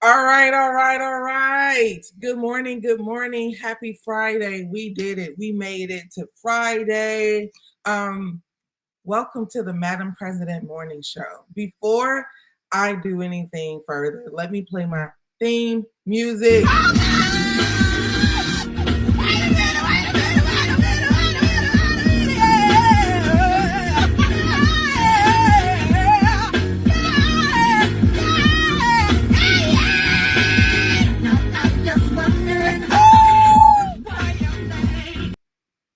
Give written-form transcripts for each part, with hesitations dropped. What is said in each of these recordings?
All right, all right, all right. Good morning, good morning. Happy Friday. We did it. We made it to Friday. Um, Welcome to the Madam Prezident Morning Show. Before I do anything further, let me play my theme music.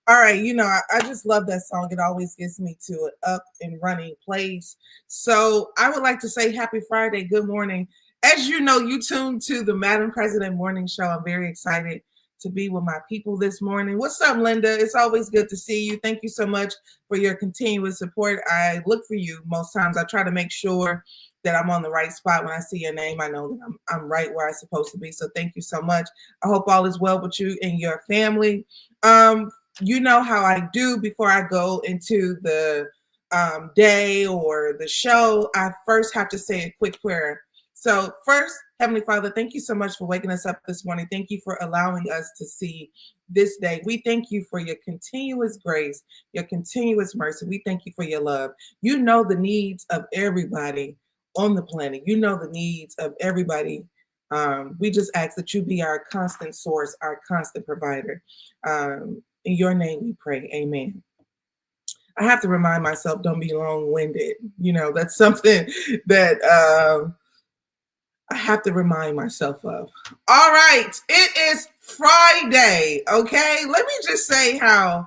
All right, I just love that song. It always gets me to an up and running place. So I would like to say happy Friday, good morning. As you know, you tuned to the Madam President Morning Show. I'm very excited to be with my people this morning. What's up, Linda? It's always good to see you. Thank you so much for your continuous support. I look for you most times. I try to make sure that I'm on the right spot. When I see your name, I know that I'm right where I'm supposed to be. So thank you so much. I hope all is well with you and your family. You know how I do before I go into the day or the show. I first have to say a quick prayer. So first, Heavenly Father, thank you so much for waking us up this morning. Thank you for allowing us to see this day. We thank you for your continuous grace, your continuous mercy. We thank you for your love. You know the needs of everybody on the planet. You know the needs of everybody. We just ask that you be our constant source, our constant provider. In your name we pray. Amen. I have to remind myself, don't be long-winded. That's something that I have to remind myself of. All right. It is Friday. Okay. Let me just say how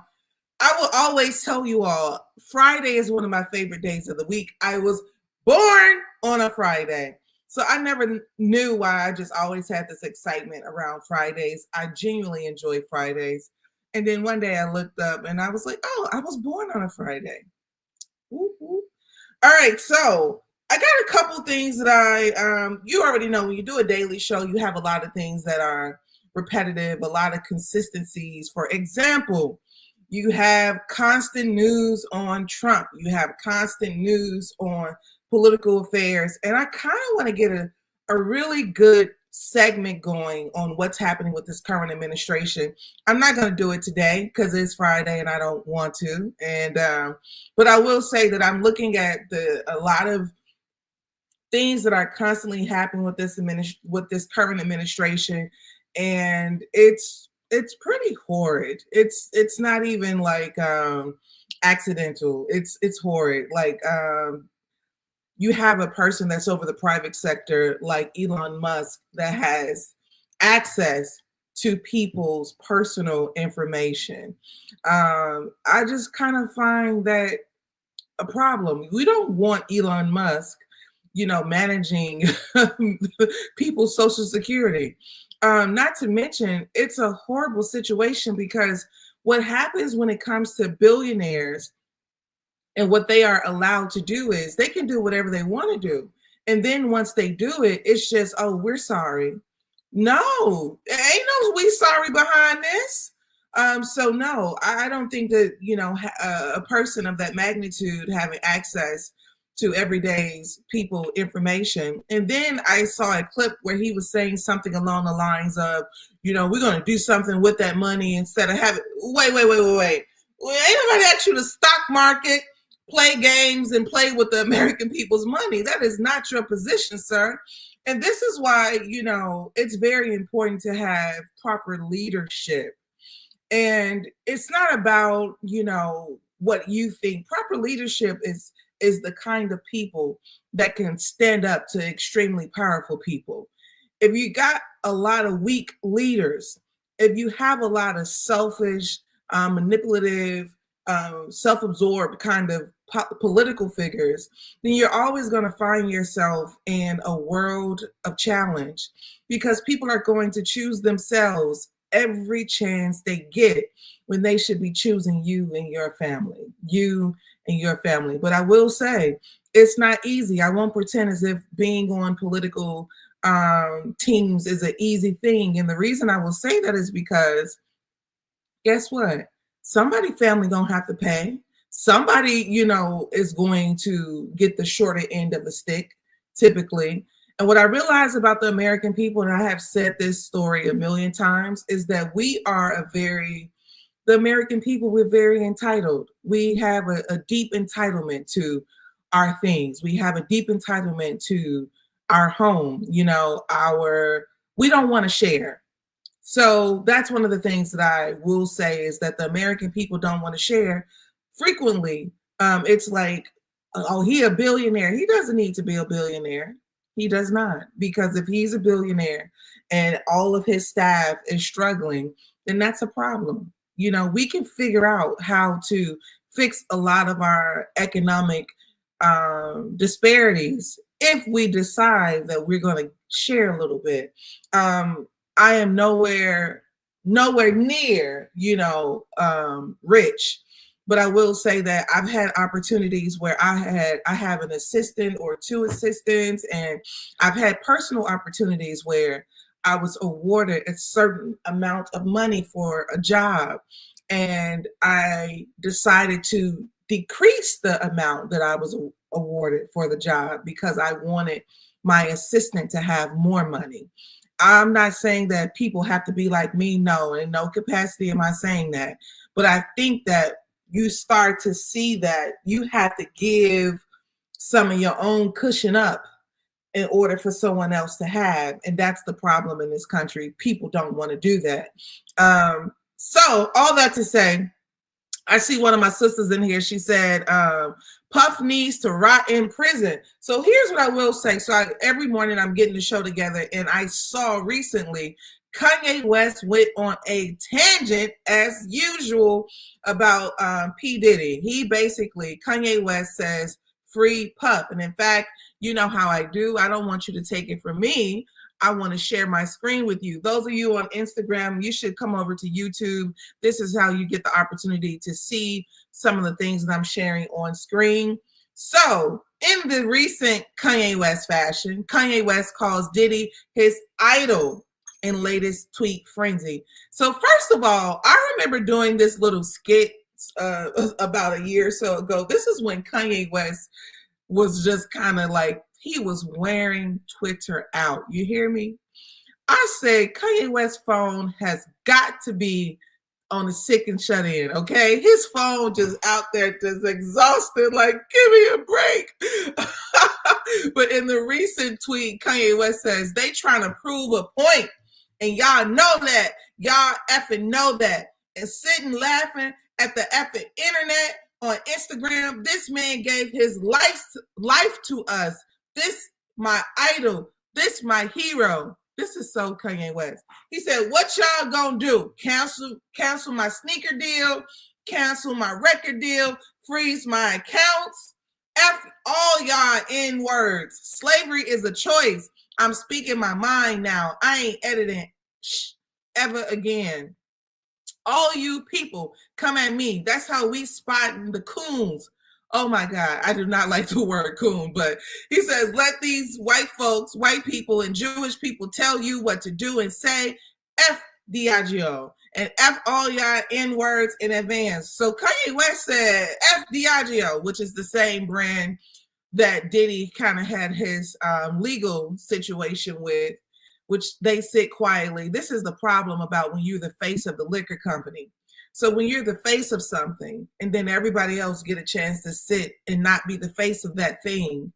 I will always tell you all, Friday is one of my favorite days of the week. I was born on a Friday. So I never knew why I just always had this excitement around Fridays. I genuinely enjoy Fridays. And then one day I looked up and I was like, oh, I was born on a Friday. Woo-hoo. All right, so I got a couple things that you already know when you do a daily show, you have a lot of things that are repetitive, a lot of consistencies. For example, you have constant news on Trump. You have constant news on political affairs. And I kind of want to get a really good segment going on what's happening with this current administration. I'm not going to do it today because it's Friday and I don't want to. But I will say that I'm looking at a lot of things that are constantly happening with this current administration, and it's pretty horrid. It's not even like accidental. It's horrid. Like you have a person that's over the private sector like Elon Musk that has access to people's personal information. I just kind of find that a problem. We don't want Elon Musk, managing people's Social Security. Not to mention, it's a horrible situation because what happens when it comes to billionaires and what they are allowed to do is they can do whatever they want to do. And then once they do it, it's just, oh, we're sorry. No, ain't no we sorry behind this. So no, I don't think that, a person of that magnitude having access to everyday's people information. And then I saw a clip where he was saying something along the lines of, we're going to do something with that money instead of having, wait. Well, ain't nobody asked you to stock market, play games, and play with the American people's money. That is not your position, sir. And this is why, it's very important to have proper leadership. And it's not about, what you think. Proper leadership is the kind of people that can stand up to extremely powerful people. If you got a lot of weak leaders, if you have a lot of selfish, manipulative, self-absorbed kind of political figures, then you're always going to find yourself in a world of challenge because people are going to choose themselves every chance they get when they should be choosing you and your family. But I will say it's not easy. I won't pretend as if being on political teams is an easy thing. And the reason I will say that is because guess what? Somebody family gonna have to pay. Somebody, is going to get the shorter end of the stick typically. And what I realize about the American people, and I have said this story a million times, is that the American people, we're very entitled. We have a deep entitlement to our things. We have a deep entitlement to our home, we don't want to share. So that's one of the things that I will say is that the American people don't want to share. Frequently, it's like, oh, he a billionaire. He doesn't need to be a billionaire. He does not. Because if he's a billionaire and all of his staff is struggling, then that's a problem. We can figure out how to fix a lot of our economic disparities if we decide that we're going to share a little bit. I am nowhere near, rich, but I will say that I've had opportunities where I have an assistant or two assistants, and I've had personal opportunities where I was awarded a certain amount of money for a job, and I decided to decrease the amount that I was awarded for the job because I wanted my assistant to have more money. I'm not saying that people have to be like me. No, in no capacity am I saying that. But I think that you start to see that you have to give some of your own cushion up in order for someone else to have. And that's the problem in this country. People don't want to do that. So all that to say, I see one of my sisters in here. She said, Puff needs to rot in prison. So here's what I will say. So every morning I'm getting the show together, and I saw recently Kanye West went on a tangent as usual about P. Diddy. Kanye West says, free Puff. And in fact, you know how I do. I don't want you to take it from me. I want to share my screen with you. Those of you on Instagram, you should come over to YouTube. This is how you get the opportunity to see some of the things that I'm sharing on screen. So in the recent Kanye West fashion, Kanye West calls Diddy his idol in latest tweet frenzy. So first of all, I remember doing this little skit about a year or so ago. This is when Kanye West was just kind of like, he was wearing Twitter out. You hear me? I said Kanye West's phone has got to be on the sick and shut in, okay? His phone just out there just exhausted, like, give me a break. But in the recent tweet, Kanye West says, they trying to prove a point, and y'all know that. Y'all effing know that. And sitting laughing at the effing internet on Instagram, this man gave his life to us. This my idol. This my hero. This is so Kanye West. He said, what y'all gonna do? Cancel my sneaker deal, cancel my record deal, freeze my accounts. F all y'all N words. Slavery is a choice. I'm speaking my mind now. I ain't editing ever again. All you people come at me. That's how we spot the coons. Oh my God, I do not like the word coon, but he says, let these white folks, white people and Jewish people tell you what to do and say. F Diageo and F all y'all N words in advance. So Kanye West said F Diageo, which is the same brand that Diddy kind of had his legal situation with, which they sit quietly. This is the problem about when you're the face of the liquor company. So when you're the face of something and then everybody else get a chance to sit and not be the face of that thing,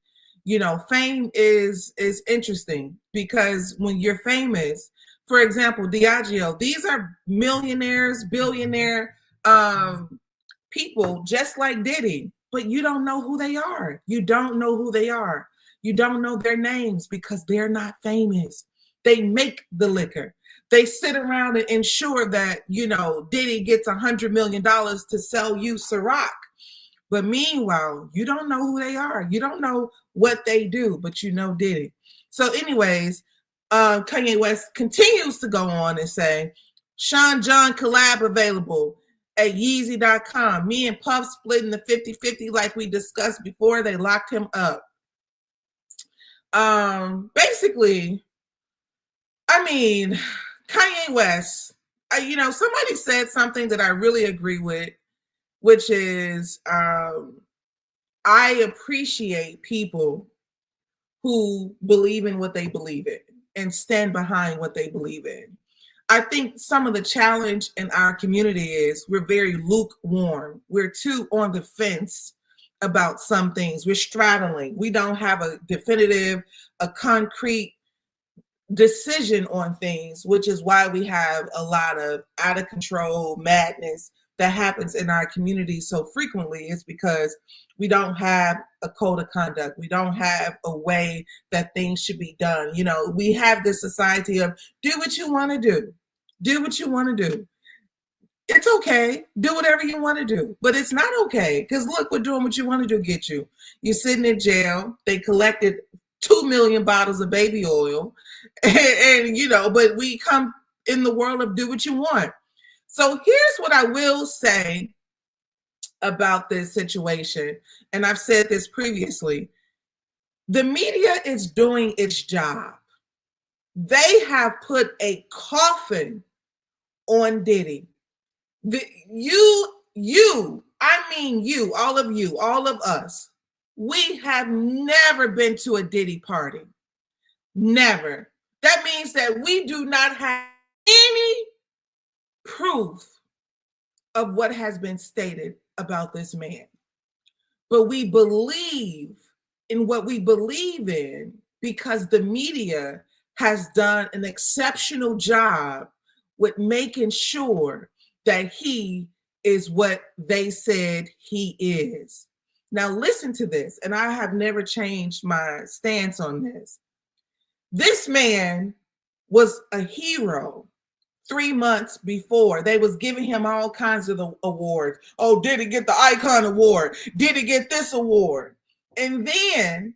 fame is interesting because when you're famous, for example, Diageo, these are millionaires, billionaire people just like Diddy, but you don't know who they are. You don't know who they are. You don't know their names because they're not famous. They make the liquor. They sit around and ensure that, Diddy gets $100 million to sell you Ciroc. But meanwhile, you don't know who they are. You don't know what they do, but you know Diddy. So anyways, Kanye West continues to go on and say, Sean John collab available at Yeezy.com. Me and Puff splitting the 50-50 like we discussed before. They locked him up. Basically, Kanye West, somebody said something that I really agree with, which is I appreciate people who believe in what they believe in and stand behind what they believe in. I think some of the challenge in our community is we're very lukewarm. We're too on the fence about some things. We're straddling. We don't have a definitive, a concrete decision on things, which is why we have a lot of out of control madness that happens in our community so frequently. Is because we don't have a code of conduct. We don't have a way that things should be done. You know, we have this society of do what you want to do. Do what you want to do. It's okay. Do whatever you want to do. But it's not okay. Because look, what doing what you want to do get you. You're sitting in jail. They collected 2 million bottles of baby oil. And you know, but we come in the world of do what you want. So here's what I will say about this situation. And I've said this previously. The media is doing its job. They have put a coffin on Diddy. I mean you, all of us, we have never been to a Diddy party. Never. That means that we do not have any proof of what has been stated about this man. But we believe in what we believe in because the media has done an exceptional job with making sure that he is what they said he is. Now listen to this, and I have never changed my stance on this. This man was a hero 3 months before. They was giving him all kinds of awards. Oh, did he get the Icon Award? Did he get this award? And then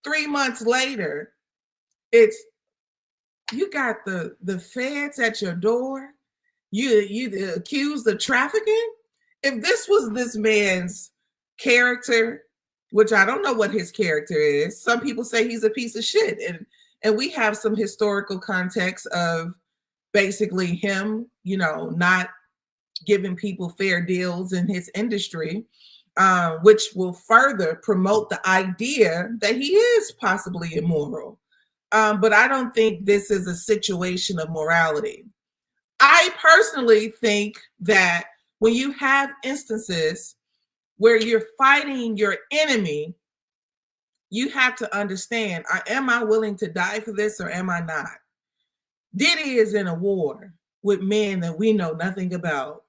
3 months later, it's you got the feds at your door. You accused of trafficking. If this was this man's character, which I don't know what his character is. Some people say he's a piece of shit. And we have some historical context of basically him, you know, not giving people fair deals in his industry, which will further promote the idea that he is possibly immoral. But I don't think this is a situation of morality. I personally think that when you have instances where you're fighting your enemy, you have to understand, am I willing to die for this or am I not? Diddy is in a war with men that we know nothing about,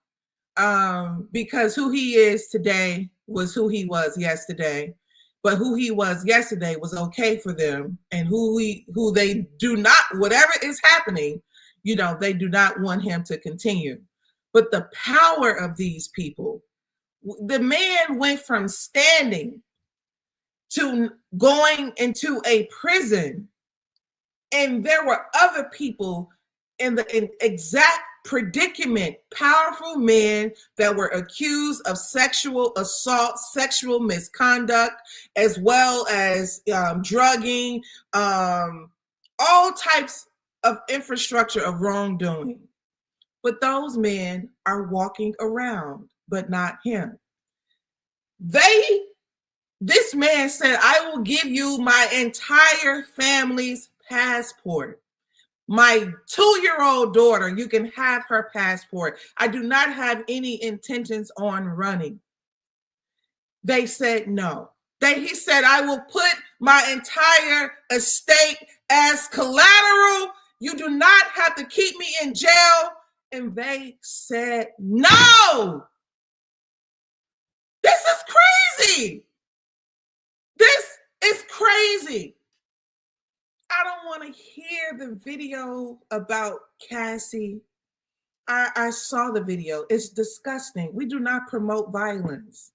because who he is today was who he was yesterday. But who he was yesterday was okay for them, and who they do not, whatever is happening, you know, they do not want him to continue. But the power of these people, the man went from standing to going into a prison, and there were other people in the exact predicament, powerful men that were accused of sexual assault, sexual misconduct, as well as drugging, all types of infrastructure of wrongdoing. But those men are walking around, but not him. This man said, I will give you my entire family's passport. My 2-year-old daughter, you can have her passport. I do not have any intentions on running. They said no. He said, I will put my entire estate as collateral. You do not have to keep me in jail. And they said no. This is crazy. This is crazy. I don't want to hear the video about Cassie. I saw the video. It's disgusting. We do not promote violence.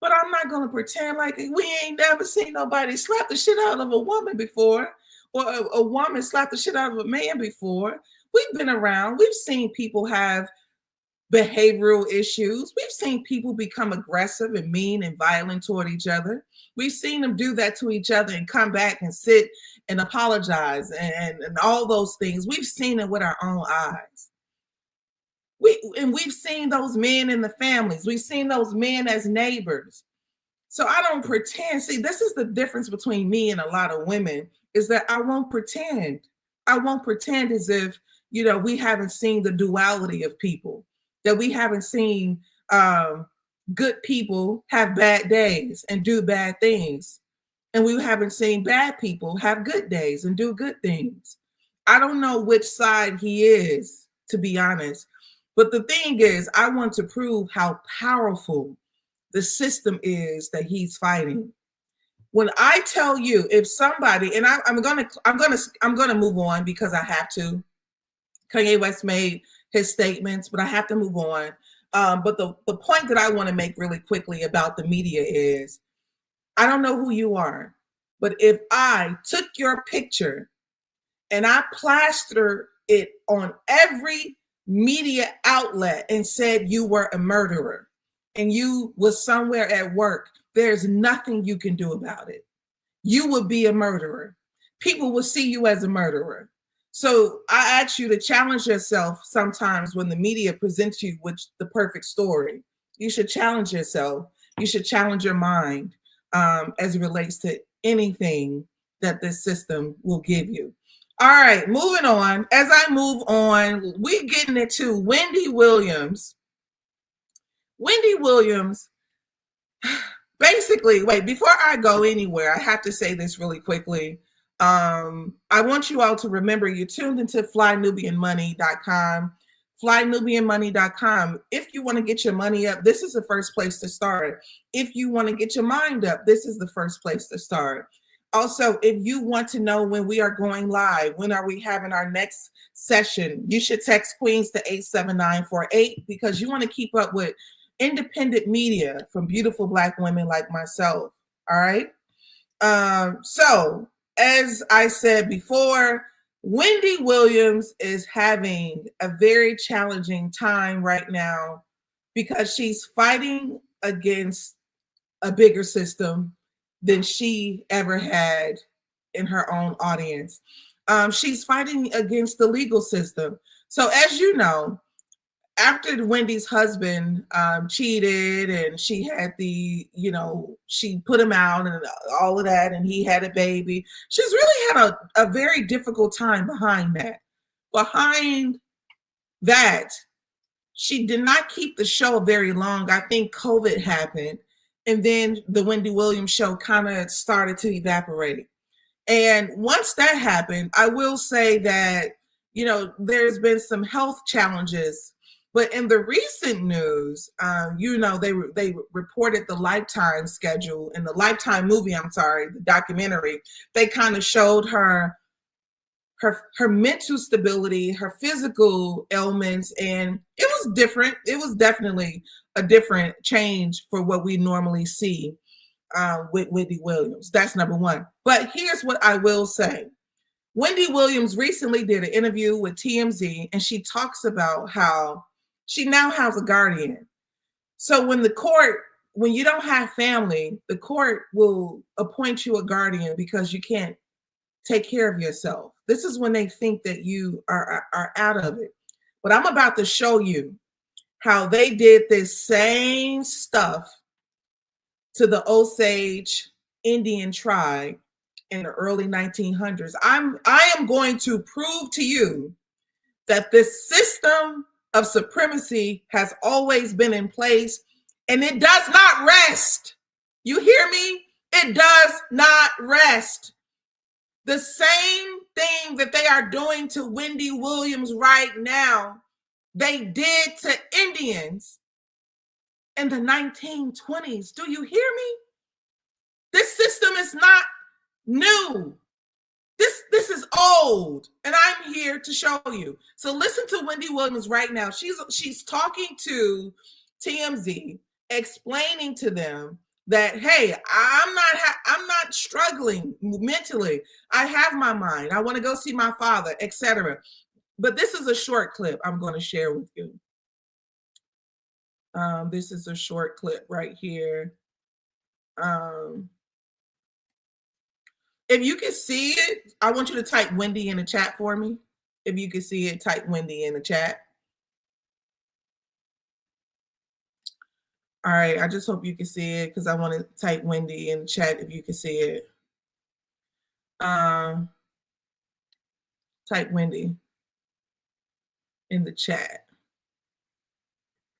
But I'm not going to pretend like we ain't never seen nobody slap the shit out of a woman before, or a woman slap the shit out of a man before. We've been around. We've seen people have behavioral issues. We've seen people become aggressive and mean and violent toward each other. We've seen them do that to each other and come back and sit and apologize and all those things. We've seen it with our own eyes. We've seen those men in the families. We've seen those men as neighbors. So I don't pretend. See, this is the difference between me and a lot of women, is that I won't pretend. I won't pretend as if, we haven't seen the duality of people, that we haven't seen good people have bad days and do bad things. And we haven't seen bad people have good days and do good things. I don't know which side he is, to be honest. But the thing is, I want to prove how powerful the system is that he's fighting. When I tell you, if somebody, and I'm gonna move on because I have to. Kanye West made his statements, but I have to move on. But the point that I want to make really quickly about the media is, I don't know who you are, but if I took your picture and I plastered it on every media outlet and said you were a murderer and you was somewhere at work, there's nothing you can do about it. You would be a murderer. People will see you as a murderer. So I ask you to challenge yourself sometimes when the media presents you with the perfect story. You should challenge yourself. You should challenge your mind as it relates to anything that this system will give you. All right, moving on. As I move on, we're getting into Wendy Williams. Wendy Williams, basically, wait, before I go anywhere, I have to say this really quickly. I want you all to remember you're tuned into flynubianmoney.com. Flynubianmoney.com. If you want to get your money up, this is the first place to start. If you want to get your mind up, this is the first place to start. Also, if you want to know when we are going live, when are we having our next session, you should text Queens to 87948 because you want to keep up with independent media from beautiful Black women like myself. All right. So as I said before, Wendy Williams is having a very challenging time right now because she's fighting against a bigger system than she ever had in her own audience. She's fighting against the legal system. So as you know, after Wendy's husband cheated and she had she put him out and all of that, and he had a baby, she's really had a very difficult time behind that. Behind that, she did not keep the show very long. I think COVID happened, and then the Wendy Williams show kind of started to evaporate. And once that happened, I will say that, there's been some health challenges. But in the recent news, they reported the Lifetime schedule in the Lifetime movie, the documentary. They kind of showed her mental stability, her physical ailments, and it was different. It was definitely a different change for what we normally see with Wendy Williams. That's number one. But here's what I will say. Wendy Williams recently did an interview with TMZ, and she talks about how she now has a guardian. So when you don't have family, the court will appoint you a guardian because you can't take care of yourself. This is when they think that you are out of it. But I'm about to show you how they did this same stuff to the Osage Indian tribe in the early 1900s. I am going to prove to you that this system of supremacy has always been in place, and it does not rest. You hear me? It does not rest. The same thing that they are doing to Wendy Williams right now, they did to Indians in the 1920s. Do you hear me? This system is not new. This is old, and I'm here to show you. So listen to Wendy Williams right now. She's talking to TMZ, explaining to them that, hey, I'm not struggling mentally. I have my mind. I want to go see my father, etc. But this is a short clip I'm going to share with you. This is a short clip right here. If you can see it, I want you to type Wendy in the chat for me. If you can see it, type Wendy in the chat. All right, I just hope you can see it because I want to type Wendy in the chat if you can see it. Type Wendy in the chat.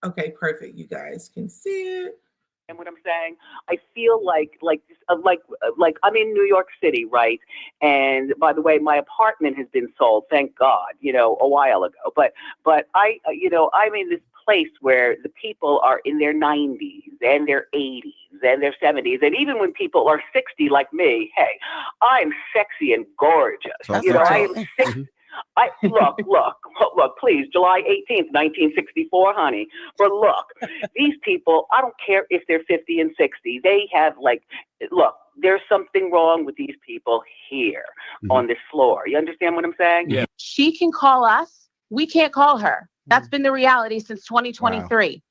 Okay, perfect. You guys can see it. And what I'm saying, I feel like I'm in New York City, right? And by the way, my apartment has been sold, thank God, a while ago. But I'm in this place where the people are in their 90s and their 80s and their 70s, and even when people are 60 like me, hey, I'm sexy and gorgeous. I am 60. Look, please, July 18th, 1964, honey. But look, these people, I don't care if they're 50 and 60. They have look, there's something wrong with these people here on this floor. You understand what I'm saying? Yeah. She can call us. We can't call her. That's been the reality since 2023.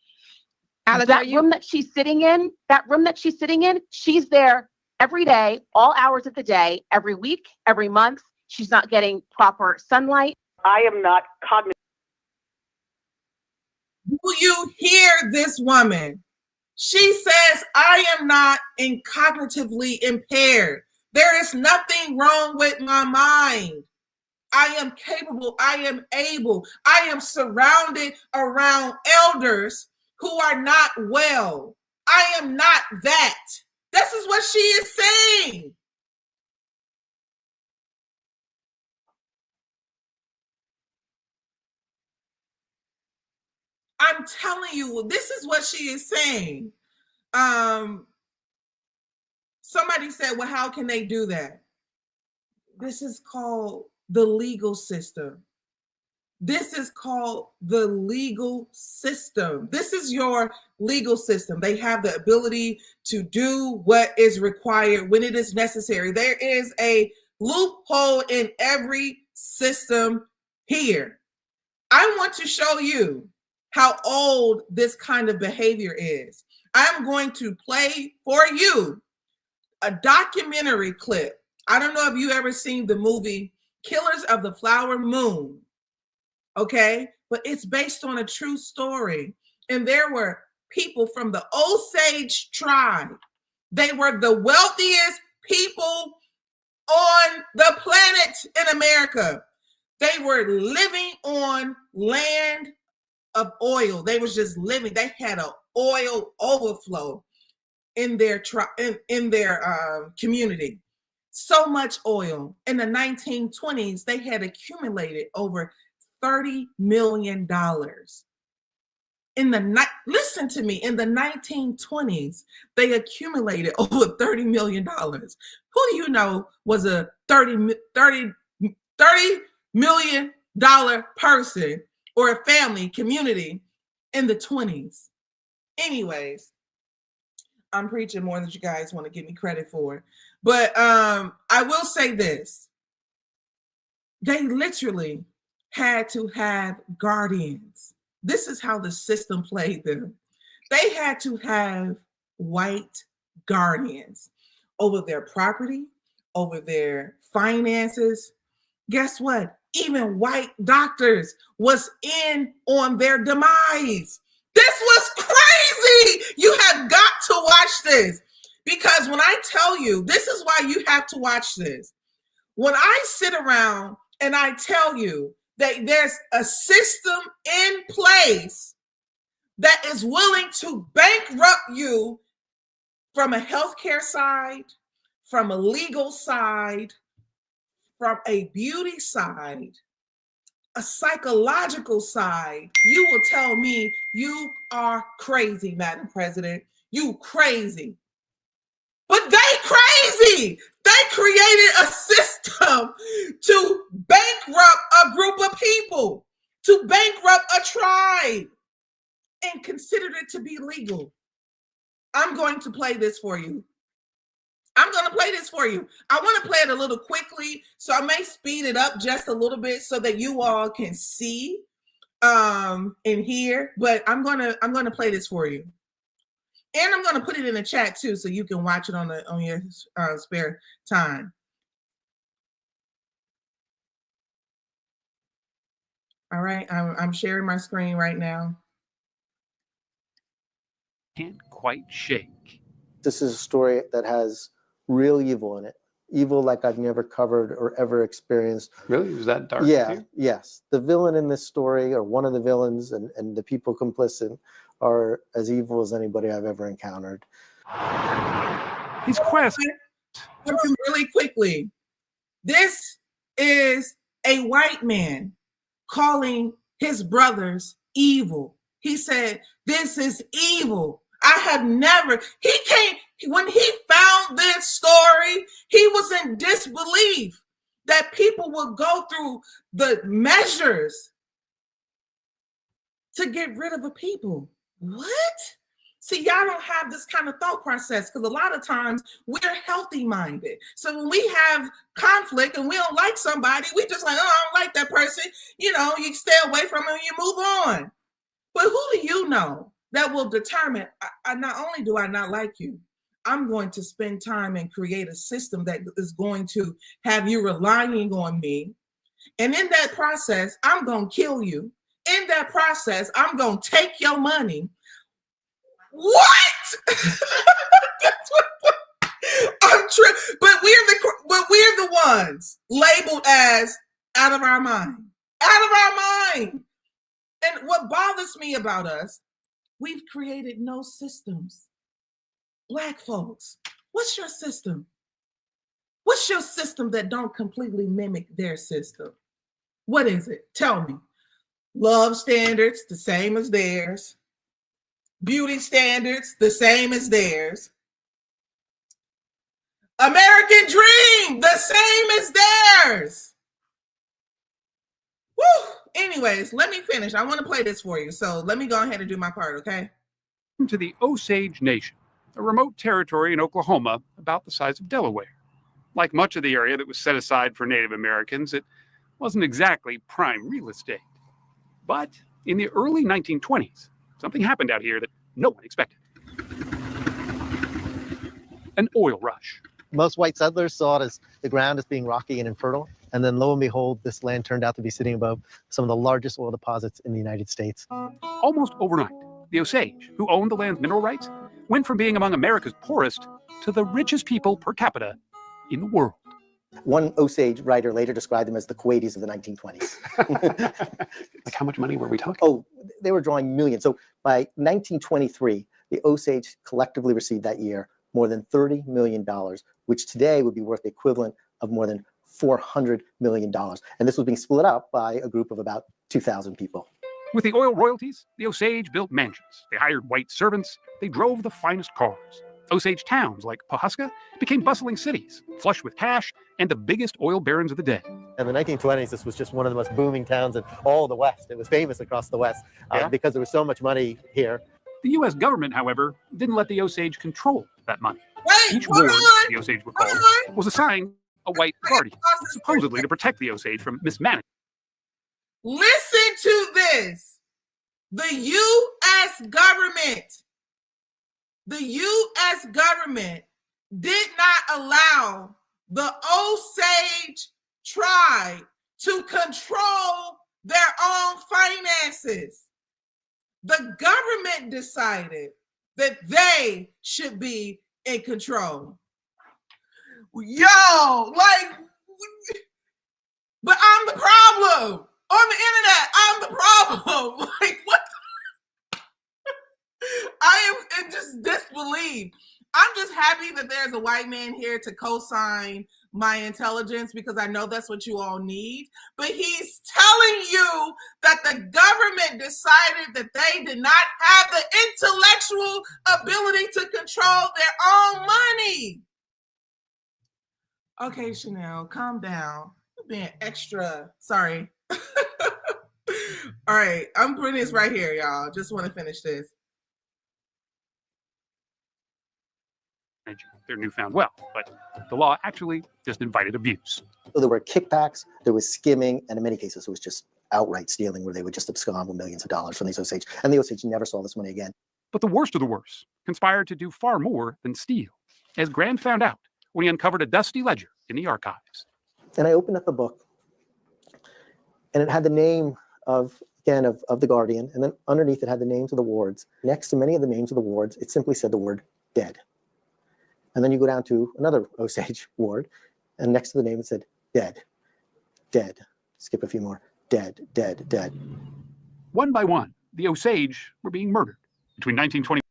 Wow. That room that she's sitting in, she's there every day, all hours of the day, every week, every month. She's not getting proper sunlight. I am not cognitive. Do you hear this woman? She says, I am not cognitively impaired. There is nothing wrong with my mind. I am capable. I am able. I am surrounded around elders who are not well. I am not that. This is what she is saying. I'm telling you, this is what she is saying. Somebody said, well, how can they do that? This is called the legal system. This is called the legal system. This is your legal system. They have the ability to do what is required when it is necessary. There is a loophole in every system here. I want to show you how old this kind of behavior is. I'm going to play for you a documentary clip. I don't know if you ever seen the movie Killers of the Flower Moon, okay? But it's based on a true story. And there were people from the Osage Tribe. They were the wealthiest people on the planet in America. They were living on land of oil. They was just living. They had an oil overflow in their community. So much oil. In the 1920s, they had accumulated over $30 million. Listen to me, in the 1920s, they accumulated over $30 million. Who do you know was a $30 million person or a family community in the 20s? Anyways, I'm preaching more than you guys want to give me credit for. But I will say this. They literally had to have guardians. This is how the system played them. They had to have white guardians over their property, over their finances. Guess what? Even white doctors was in on their demise. This was crazy. You have got to watch this, because when I tell you, this is why you have to watch this. When I sit around and I tell you that there's a system in place that is willing to bankrupt you from a healthcare side, from a legal side, from a beauty side, a psychological side, you will tell me you are crazy, Madam President. You crazy. But they crazy. They created a system to bankrupt a group of people, to bankrupt a tribe, and considered it to be legal. I'm going to play this for you. I want to play it a little quickly, so I may speed it up just a little bit so that you all can see and hear. But I'm gonna play this for you, and I'm gonna put it in the chat too, so you can watch it on your spare time. All right, I'm sharing my screen right now. can't quite shake. This is a story that has real evil in it. Evil like I've never covered or ever experienced. Really? Was that dark? Yeah, yes. The villain in this story, or one of the villains, and the people complicit are as evil as anybody I've ever encountered. His quest. Really quickly, this is a white man calling his brothers evil. He said, "This is evil. I have never," when he found this story, he was in disbelief that people would go through the measures to get rid of a people. What? See, y'all don't have this kind of thought process because a lot of times we're healthy minded. So when we have conflict and we don't like somebody, we just like, oh, I don't like that person. You know, you stay away from them and you move on. But who do you know that will determine, I not only do I not like you, I'm going to spend time and create a system that is going to have you relying on me. And in that process, I'm going to kill you. In that process, I'm going to take your money. What? That's what I'm but we're the ones labeled as out of our mind. Out of our mind. And what bothers me about us, we've created no systems. Black folks, what's your system? What's your system that don't completely mimic their system? What is it? Tell me. Love standards, the same as theirs. Beauty standards, the same as theirs. American dream, the same as theirs. Woo! Anyways, let me finish. I want to play this for you. So let me go ahead and do my part, okay? To the Osage Nation, a remote territory in Oklahoma about the size of Delaware. Like much of the area that was set aside for Native Americans, it wasn't exactly prime real estate. But in the early 1920s, something happened out here that no one expected. An oil rush. Most white settlers saw it as the ground as being rocky and infertile. And then lo and behold, this land turned out to be sitting above some of the largest oil deposits in the United States. Almost overnight, the Osage, who owned the land's mineral rights, went from being among America's poorest to the richest people per capita in the world. One Osage writer later described them as the Kuwaitis of the 1920s. Like how much money were we talking? Oh, they were drawing millions. So by 1923, the Osage collectively received that year more than $30 million, which today would be worth the equivalent of more than $400 million. And this was being split up by a group of about 2,000 people. With the oil royalties, the Osage built mansions. They hired white servants. They drove the finest cars. Osage towns like Pawhuska became bustling cities, flush with cash, and the biggest oil barons of the day. In the 1920s, this was just one of the most booming towns in all the West. It was famous across the West because there was so much money here. The U.S. government, however, didn't let the Osage control that money. Wait, Each ward, the Osage were called, was assigned a white guardian, supposedly to protect the Osage from mismanagement. Listen to this. The U.S. government did not allow the Osage Tribe to control their own finances. The government decided that they should be in control. Yo, like, but I'm the problem. On the internet, I'm the problem. Like, what? I am in just disbelief. I'm just happy that there's a white man here to co-sign my intelligence because I know that's what you all need. But he's telling you that the government decided that they did not have the intellectual ability to control their own money. Okay, Chanel, calm down. You're being extra. Sorry. All right, I'm putting this right here, y'all. Just want to finish this. Their newfound wealth, but the law actually just invited abuse. So there were kickbacks, there was skimming, and in many cases it was just outright stealing where they would just abscond with millions of dollars from these Osage. And the Osage never saw this money again. But the worst of the worst conspired to do far more than steal, as Grant found out when he uncovered a dusty ledger in the archives. And I opened up the book, and it had the name of again, of the Guardian, and then underneath it had the names of the wards. Next to many of the names of the wards, it simply said the word dead. And then you go down to another Osage ward, and next to the name it said dead, dead. Skip a few more. Dead, dead, dead. One by one, the Osage were being murdered. Between 1920.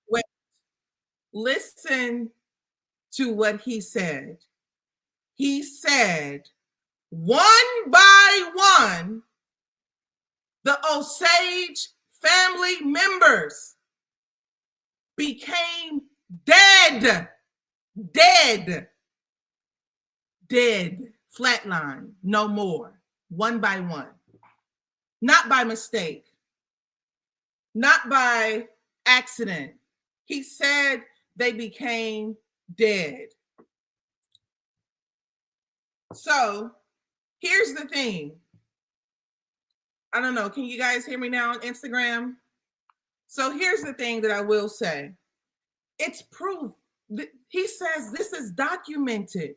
Wait, listen to what he said. He said, one by one, the Osage family members became dead, dead, dead, flatline, no more, one by one. Not by mistake, not by accident. He said they became dead. So here's the thing. I don't know. Can you guys hear me now on Instagram? So here's the thing that I will say. It's proof. He says this is documented.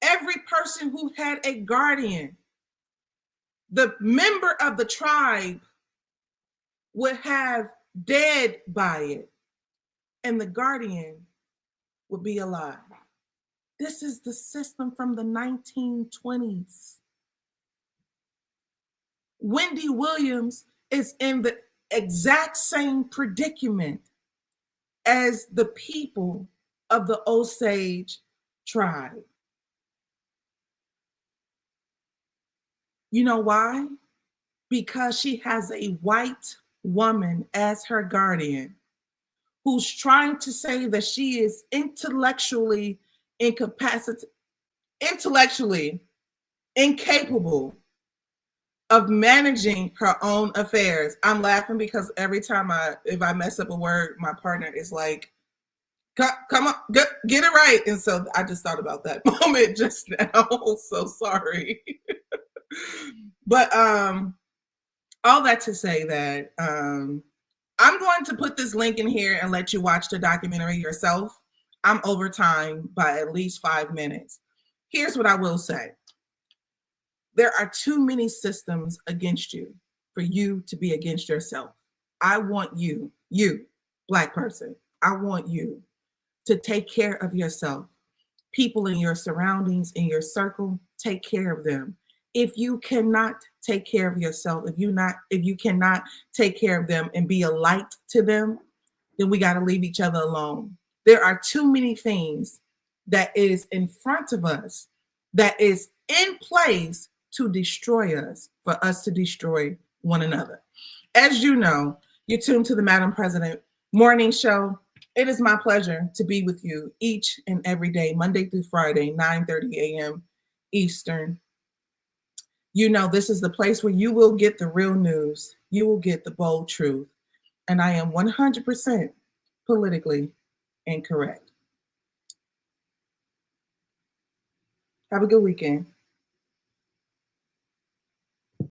Every person who had a guardian, the member of the tribe, would have dead by it, and the guardian would be alive. This is the system from the 1920s. Wendy Williams is in the exact same predicament as the people of the Osage Tribe. You know why? Because she has a white woman as her guardian who's trying to say that she is intellectually incapacitated, intellectually incapable of managing her own affairs. I'm laughing because every time if I mess up a word, my partner is like, come on, get it right. And so I just thought about that moment just now. So sorry. But all that to say that I'm going to put this link in here and let you watch the documentary yourself. I'm over time by at least 5 minutes. Here's what I will say. There are too many systems against you for you to be against yourself. I want you, Black person, I want you to take care of yourself. People in your surroundings, in your circle, take care of them. If you cannot take care of yourself, if you cannot take care of them and be a light to them, then we got to leave each other alone. There are too many things that is in front of us, that is in place to destroy us, for us to destroy one another. As you know, you're tuned to the Madam Prezident Morning Show. It is my pleasure to be with you each and every day, Monday through Friday, 9:30 a.m. Eastern. You know, this is the place where you will get the real news. You will get the bold truth. And I am 100% politically incorrect. Have a good weekend.